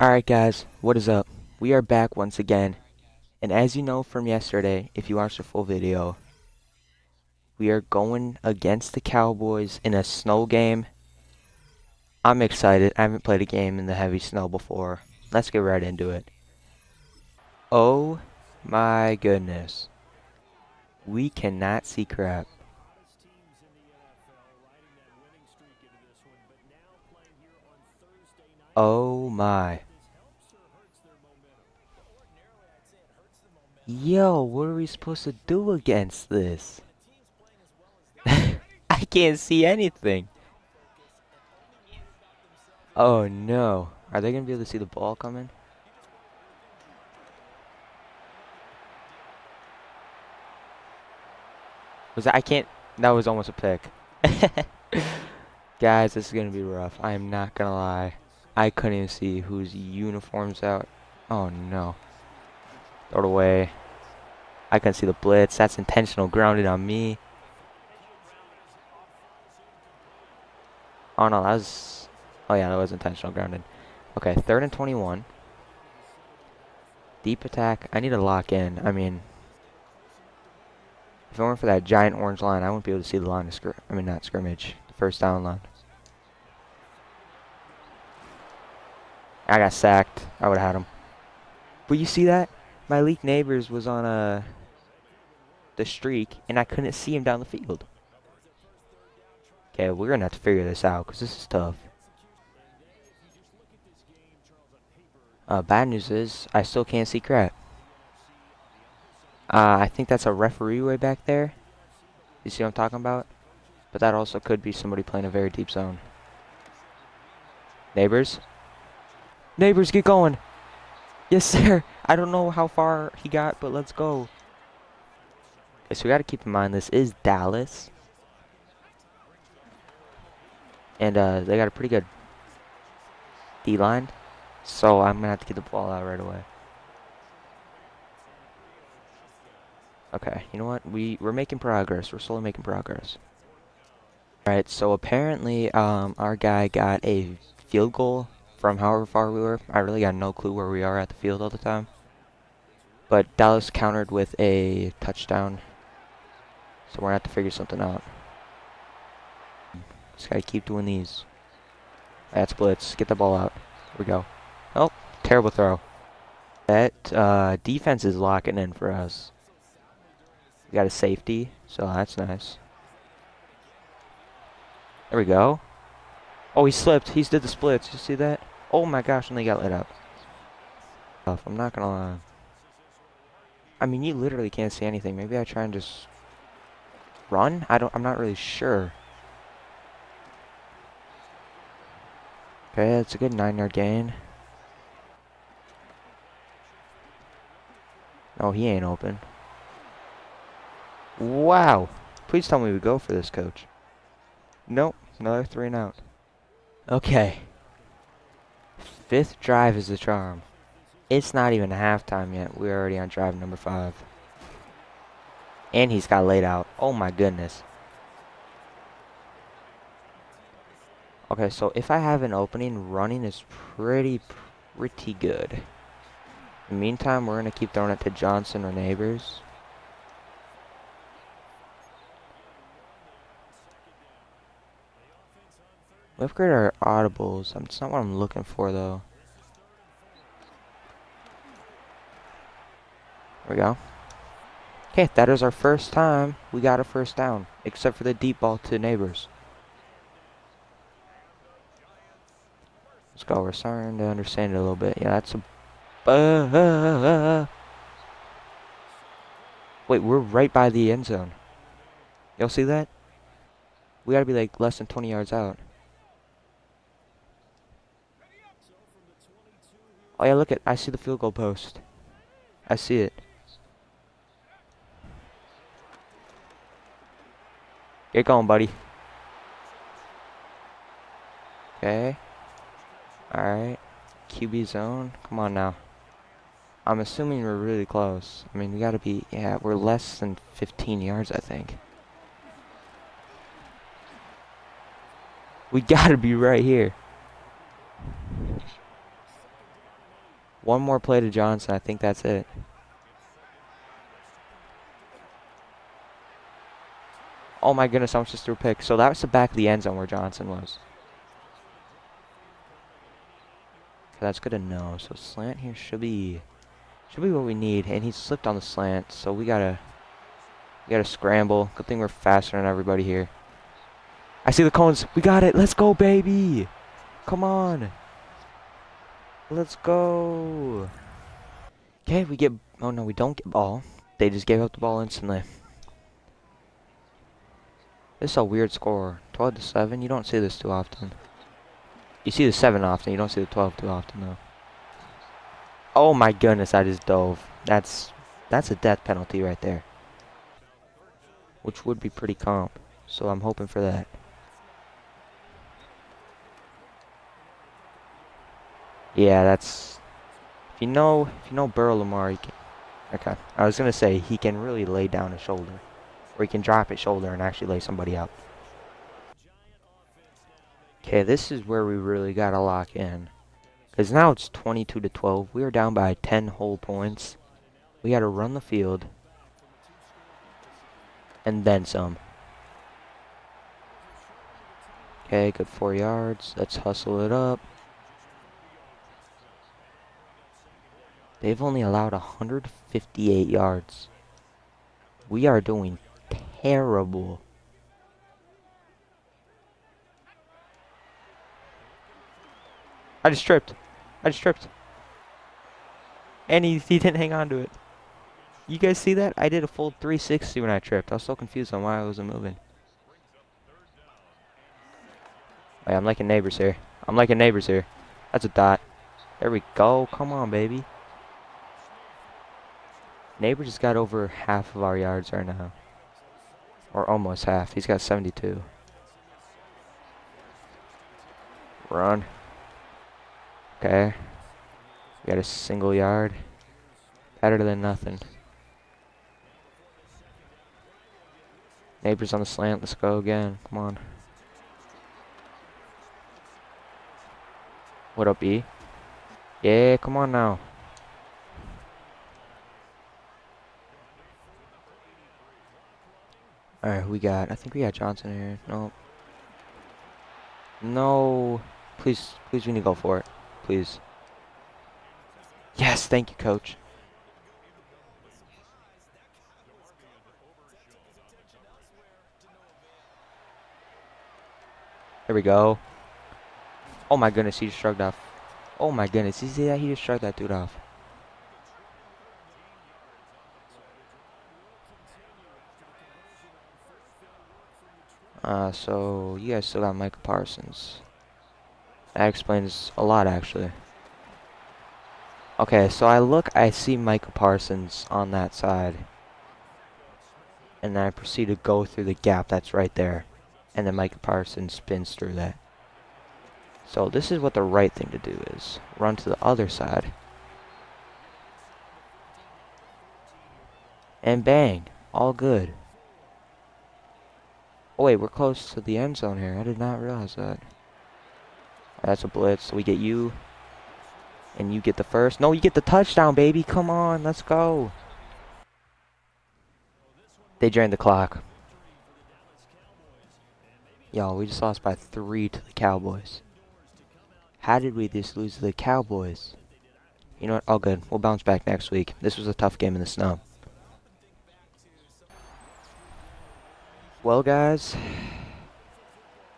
Alright guys, what is up? We are back once again, and as you know from yesterday, if you watched the full video, we are going against the Cowboys in a snow game. I'm excited. I haven't played a game in the heavy snow before. Let's get right into it. Oh my goodness. We cannot see crap. Oh my. Yo, what are we supposed to do against this? I can't see anything. Oh no. Are they going to be able to see the ball coming? I can't. That was almost a pick. Guys, this is going to be rough. I am not going to lie. I couldn't even see whose uniform's out. Oh no. Throw it away. I couldn't see the blitz. That's intentional grounded on me. Oh no, that was... Oh yeah, that was intentional grounded. Okay, 3rd and 21. Deep attack. I need to lock in. I mean, if it weren't for that giant orange line, I wouldn't be able to see the line of not scrimmage. The first down line. I got sacked. I would have had him. But you see that? My leak neighbors was on the streak, and I couldn't see him down the field. Okay, we're going to have to figure this out, because this is tough. Bad news is, I still can't see crap. I think that's a referee way back there. You see what I'm talking about? But that also could be somebody playing a very deep zone. Neighbors? Neighbors, get going! Yes, sir! I don't know how far he got, but let's go. Okay, so we got to keep in mind this is Dallas. And they got a pretty good D-line. So I'm going to have to get the ball out right away. Okay, you know what? We're making progress. We're slowly making progress. Alright, so apparently our guy got a field goal from however far we were. I really got no clue where we are at the field all the time. But Dallas countered with a touchdown. So we're going to have to figure something out. Just got to keep doing these. That's blitz. Get the ball out. Here we go. Oh, terrible throw. That defense is locking in for us. We got a safety, so that's nice. There we go. Oh, he slipped. He did the splits. You see that? Oh my gosh, and they got let out. I'm not gonna lie. I mean, you literally can't see anything. Maybe I try and just run? I'm not really sure. Okay, that's a good 9-yard gain. Oh, he ain't open. Wow. Please tell me we go for this, coach. Nope. Another 3 and out. Okay. 5th drive is the charm. It's not even halftime yet. We're already on drive number 5. And he's got laid out. Oh my goodness. Okay, so if I have an opening, running is pretty good. In the meantime, we're going to keep throwing it to Johnson or Neighbors. We upgraded our audibles. That's not what I'm looking for, though. There we go. Okay, that is our first time we got a first down, except for the deep ball to Neighbors. Let's go. We're starting to understand it a little bit. Yeah, that's a... Wait, we're right by the end zone. Y'all see that? We gotta be like less than 20 yards out. Oh yeah, look at, I see the field goal post. I see it. Get going, buddy. Okay. Alright. QB zone. Come on now. I'm assuming we're really close. I mean, we gotta be, yeah, we're less than 15 yards, I think. We gotta be right here. One more play to Johnson. I think that's it. Oh my goodness, I almost just threw a pick. So that was the back of the end zone where Johnson was. That's good to know. So slant here should be what we need. And he slipped on the slant, so we gotta scramble. Good thing we're faster than everybody here. I see the cones. We got it. Let's go, baby. Come on. Let's go. Okay, we get... Oh, no, we don't get ball. They just gave up the ball instantly. This is a weird score. 12-7. You don't see this too often. You see the 7 often. You don't see the 12 too often, though. Oh, my goodness. I just dove. That's a death penalty right there. Which would be pretty comp. So I'm hoping for that. Yeah, that's... If you know Burrow Lamar, he can... Okay. I was going to say, he can really lay down a shoulder. Or he can drop his shoulder and actually lay somebody out. Okay, this is where we really got to lock in. Because now it's 22-12. We are down by 10 whole points. We got to run the field. And then some. Okay, good 4 yards. Let's hustle it up. They've only allowed 158 yards. We are doing terrible. I just tripped. And he didn't hang on to it. You guys see that? I did a full 360 when I tripped. I was so confused on why I wasn't moving. Wait, I'm liking neighbors here. That's a dot. There we go. Come on, baby. Neighbor just got over half of our yards right now. Or almost half. He's got 72. Run. Okay. We got a single yard. Better than nothing. Neighbors on the slant. Let's go again. Come on. What up, E? Yeah, come on now. Alright, who we got? I think we got Johnson here. Nope. No. Please, we need to go for it. Please. Yes, thank you, coach. There we go. Oh my goodness, he just shrugged off. Oh my goodness, you see that? He just shrugged that dude off. So you guys still got Micah Parsons. That explains a lot, actually. Okay, so I see Micah Parsons on that side. And then I proceed to go through the gap that's right there. And then Micah Parsons spins through that. So this is what the right thing to do is. Run to the other side. And bang. All good. Oh wait, we're close to the end zone here. I did not realize that. That's a blitz. So we get you. And you get the first. No, you get the touchdown, baby. Come on, let's go. They drained the clock. Y'all, we just lost by 3 to the Cowboys. How did we just lose to the Cowboys? You know what? All good. We'll bounce back next week. This was a tough game in the snow. Well, guys,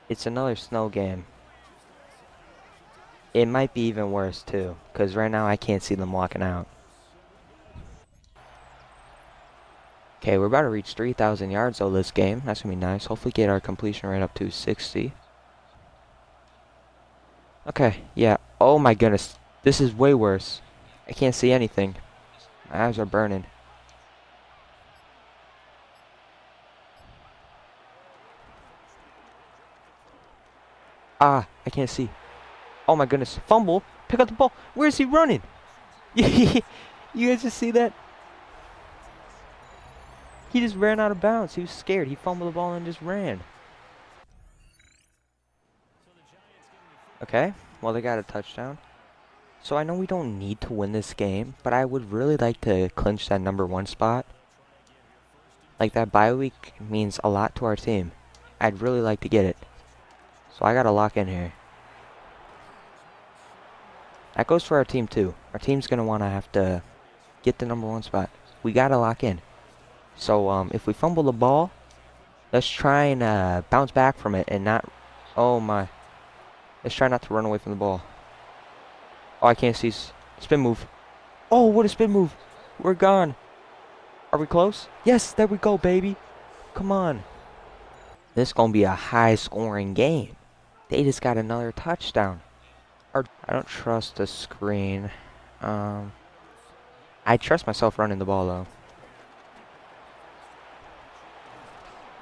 it's another snow game. It might be even worse, too, because right now I can't see them walking out. Okay, we're about to reach 3,000 yards, though, this game. That's going to be nice. Hopefully get our completion rate up to 60. Okay, yeah. Oh, my goodness. This is way worse. I can't see anything. My eyes are burning. Ah, I can't see. Oh my goodness. Fumble. Pick up the ball. Where is he running? You guys just see that? He just ran out of bounds. He was scared. He fumbled the ball and just ran. Okay. Well, they got a touchdown. So I know we don't need to win this game, but I would really like to clinch that #1 spot. Like, that bye week means a lot to our team. I'd really like to get it. So I gotta lock in here. That goes for our team too. Our team's gonna wanna have to get the #1 spot. We gotta lock in. So if we fumble the ball, let's try and bounce back from it and not. Oh my! Let's try not to run away from the ball. Oh, I can't see. Spin move. Oh, what a spin move! We're gone. Are we close? Yes, there we go, baby. Come on. This is gonna be a high-scoring game. They just got another touchdown. I don't trust the screen. I trust myself running the ball though.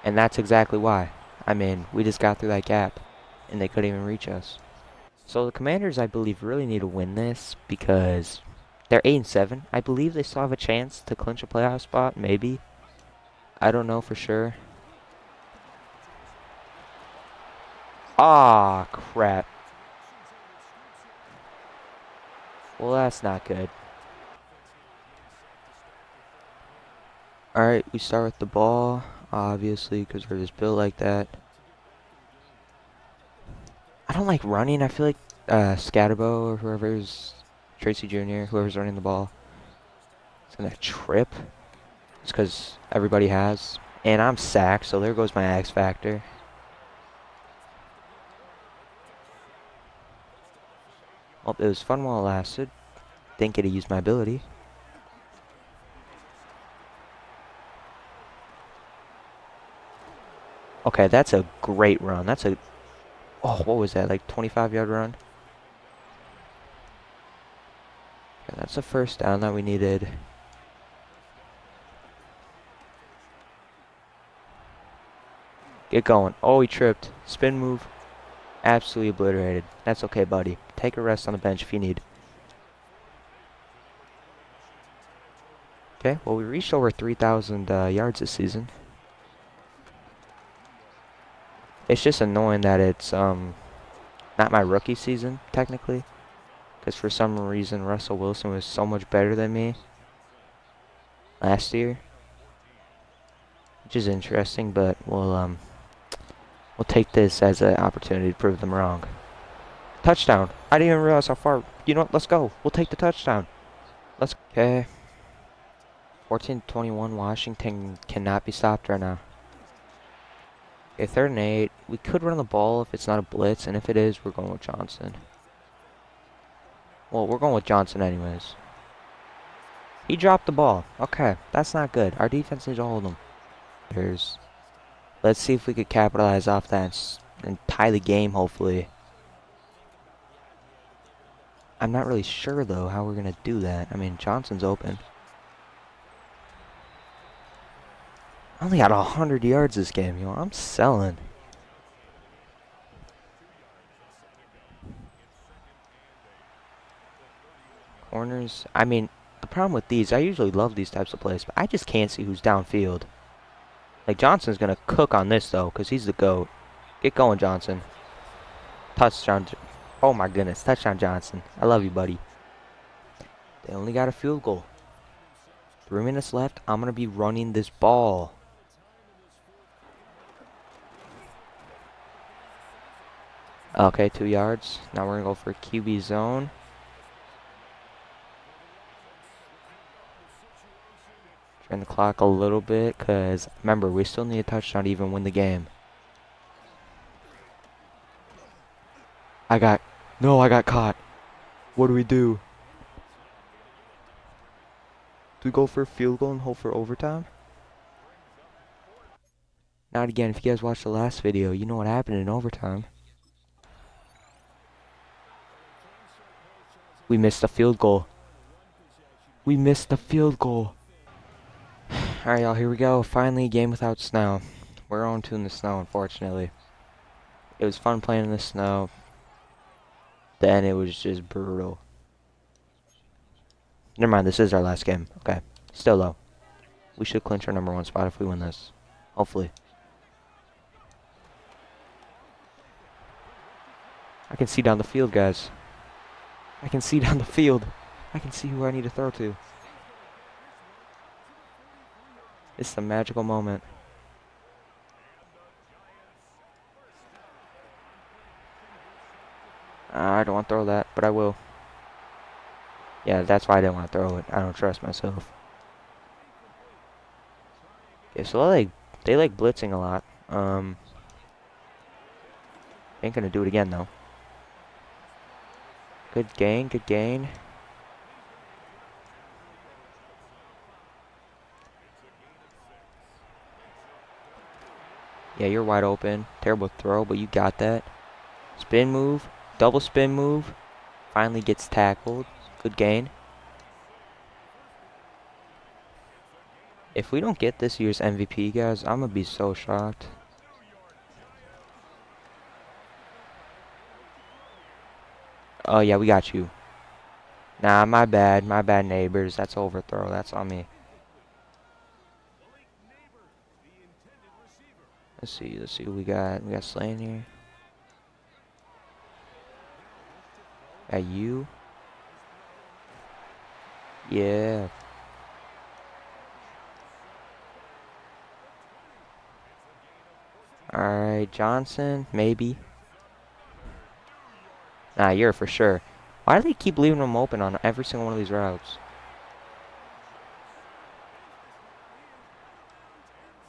And that's exactly why. I mean, we just got through that gap, and they couldn't even reach us. So the Commanders, I believe, really need to win this because they're 8-7. I believe they still have a chance to clinch a playoff spot, maybe. I don't know for sure. Ah, crap. Well, that's not good. Alright, we start with the ball, obviously, because we're just built like that. I don't like running. I feel like Scatterbo or whoever's, Tracy Jr., whoever's running the ball, is going to trip. It's because everybody has. And I'm sacked, so there goes my X factor. Well, it was fun while it lasted. Didn't get to use my ability. Okay, that's a great run. That's a... Oh, what was that? Like 25-yard run? Okay, that's the first down that we needed. Get going. Oh, he tripped. Spin move. Absolutely obliterated. That's okay, buddy. Take a rest on the bench if you need. Okay, well, we reached over 3,000 yards this season. It's just annoying that it's not my rookie season, technically. Because for some reason, Russell Wilson was so much better than me last year. Which is interesting, but we'll take this as an opportunity to prove them wrong. Touchdown. I didn't even realize how far. You know what? Let's go. We'll take the touchdown. Let's. Okay. 14-21. Washington cannot be stopped right now. Okay, 3rd and 8. We could run the ball if it's not a blitz, and if it is, we're going with Johnson. Well, we're going with Johnson anyways. He dropped the ball. Okay, that's not good. Our defense needs to hold him. Let's see if we could capitalize off that and tie the game, hopefully. I'm not really sure, though, how we're going to do that. I mean, Johnson's open. I only got 100 yards this game, yo. I'm selling. Corners. I mean, the problem with these, I usually love these types of plays, but I just can't see who's downfield. Like, Johnson's going to cook on this, though, because he's the GOAT. Get going, Johnson. Touchdown. Oh, my goodness. Touchdown, Johnson. I love you, buddy. They only got a field goal. 3 minutes left. I'm going to be running this ball. Okay, 2 yards. Now we're going to go for QB zone. Turn the clock a little bit, because remember, we still need a touchdown to even win the game. I got caught. What do we do? Do we go for a field goal and hope for overtime? Not again. If you guys watched the last video, you know what happened in overtime. We missed the field goal. We missed the field goal. Alright, y'all, here we go. Finally, a game without snow. We're on 2 in the snow, unfortunately. It was fun playing in the snow. Then it was just brutal. Never mind, this is our last game. Okay. Still, though, we should clinch our #1 spot if we win this. Hopefully. I can see down the field, guys. I can see down the field. I can see who I need to throw to. It's the magical moment. I don't want to throw that, but I will. Yeah, that's why I didn't want to throw it. I don't trust myself. Okay, so they like blitzing a lot. Ain't gonna do it again though. Good gain, good gain. Yeah, you're wide open. Terrible throw, but you got that. Spin move, double spin move. Finally gets tackled. Good gain. If we don't get this year's MVP, guys, I'm gonna be so shocked. Oh yeah, we got you. Nah, my bad, neighbors. That's overthrow. That's on me. Let's see what we got. We got Slain here. Got you. Yeah. Alright, Johnson, maybe. Nah, you're for sure. Why do they keep leaving them open on every single one of these routes?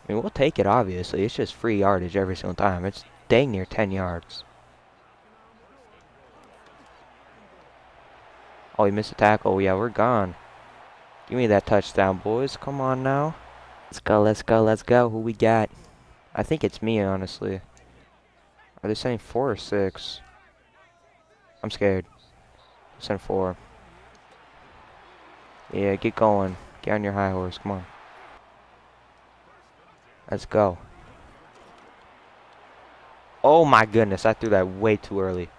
I mean, we'll take it, obviously. It's just free yardage every single time. It's dang near 10 yards. Oh, he missed a tackle. Yeah, we're gone. Give me that touchdown, boys. Come on now. Let's go, let's go, let's go. Who we got? I think it's me, honestly. Are they saying 4 or 6? I'm scared. Send 4. Yeah, get going. Get on your high horse. Come on. Let's go. Oh my goodness, I threw that way too early.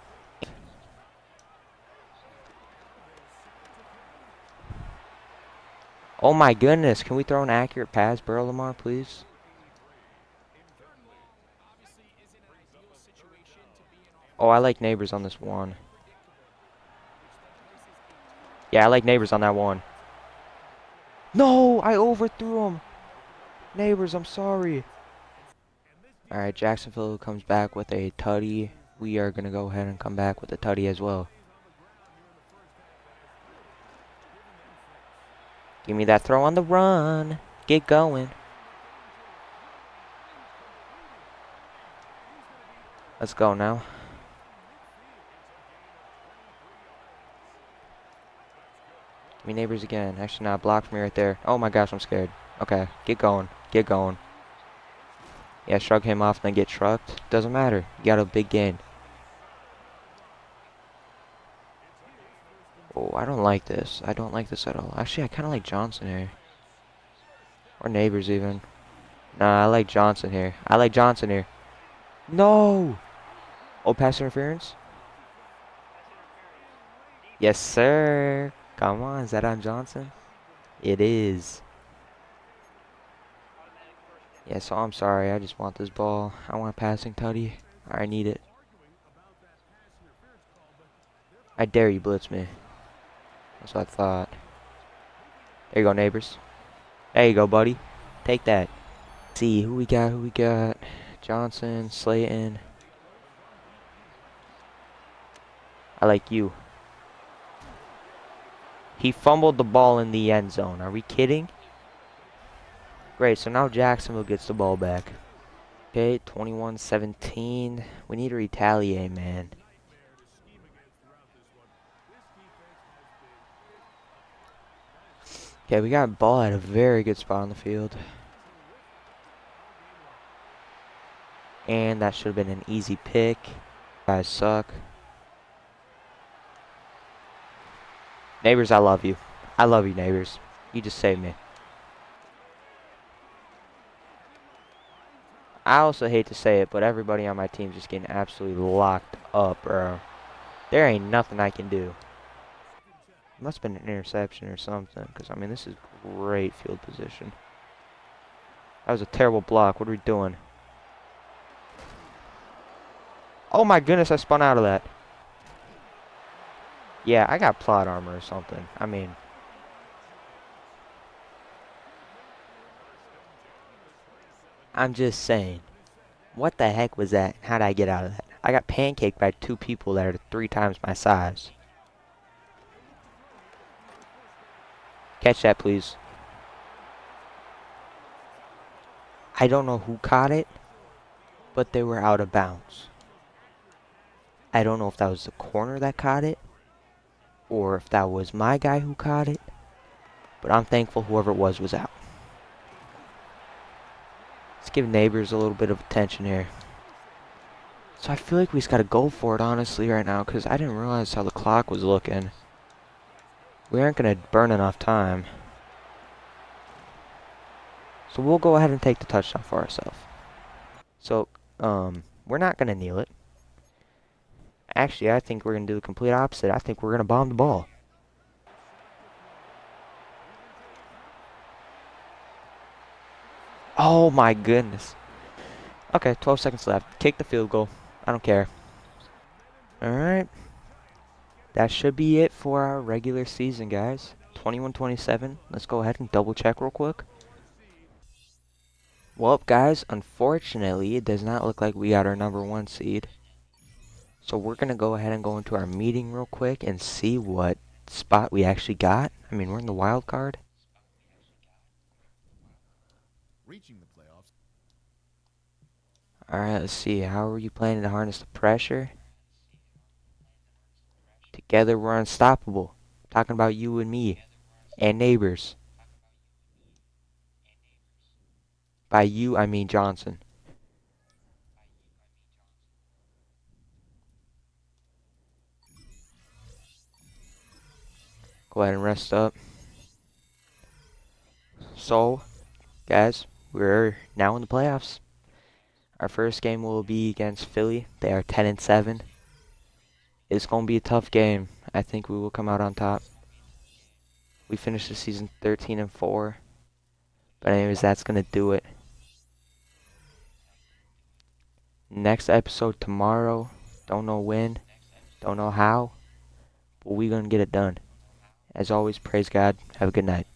Oh my goodness, can we throw an accurate pass, Burrow Lamar, please? Oh, I like neighbors on this one. Yeah, I like neighbors on that one. No, I overthrew him. Neighbors, I'm sorry. Alright, Jacksonville comes back with a tutty. We are going to go ahead and come back with a tutty as well. Give me that throw on the run. Get going. Let's go now. Give me neighbors again. Actually, not block for me right there. Oh my gosh, I'm scared. Okay, get going. Get going. Yeah, shrug him off and then get shrugged. Doesn't matter. You got a big gain. Oh, I don't like this. I don't like this at all. Actually, I kind of like Johnson here. Or neighbors even. Nah, I like Johnson here. I like Johnson here. No! Oh, pass interference? Yes, sir. Come on, is that on Johnson? It is. Yeah, so I'm sorry. I just want this ball. I want a passing tutty. I need it. I dare you blitz me. That's what I thought. There you go, neighbors. There you go, buddy. Take that. Let's see, who we got? Who we got? Johnson, Slayton. I like you. He fumbled the ball in the end zone. Are we kidding? Great, so now Jacksonville gets the ball back. Okay, 21-17. We need to retaliate, man. Okay, we got ball at a very good spot on the field. And that should have been an easy pick. Guys suck. Neighbors, I love you. I love you, neighbors. You just saved me. I also hate to say it, but everybody on my team is just getting absolutely locked up, bro. There ain't nothing I can do. It must have been an interception or something, because, I mean, this is great field position. That was a terrible block. What are we doing? Oh, my goodness, I spun out of that. Yeah, I got plot armor or something. I mean, I'm just saying. What the heck was that? How did I get out of that? I got pancaked by two people that are 3 times my size. Catch that, please. I don't know who caught it, but they were out of bounds. I don't know if that was the corner that caught it, or if that was my guy who caught it, but I'm thankful whoever it was out. Let's give neighbors a little bit of attention here. So I feel like we just got to go for it, honestly, right now, because I didn't realize how the clock was looking. We aren't going to burn enough time. So we'll go ahead and take the touchdown for ourselves. So, we're not going to kneel it. Actually, I think we're going to do the complete opposite. I think we're going to bomb the ball. Oh my goodness. Okay, 12 seconds left. Kick the field goal. I don't care. Alright. That should be it for our regular season, guys. 21-27. Let's go ahead and double check real quick. Well, guys, unfortunately, it does not look like we got our #1 seed. So we're going to go ahead and go into our meeting real quick and see what spot we actually got. I mean, we're in the wild card. Alright, let's see. How are you planning to harness the pressure? Together we're unstoppable. Talking about you and me. And neighbors. By you, I mean Johnson. Go ahead and rest up. So, guys, we're now in the playoffs. Our first game will be against Philly. They are 10-7. It's going to be a tough game. I think we will come out on top. We finished the season 13-4. But anyways, that's going to do it. Next episode tomorrow. Don't know when. Don't know how. But we're going to get it done. As always, praise God. Have a good night.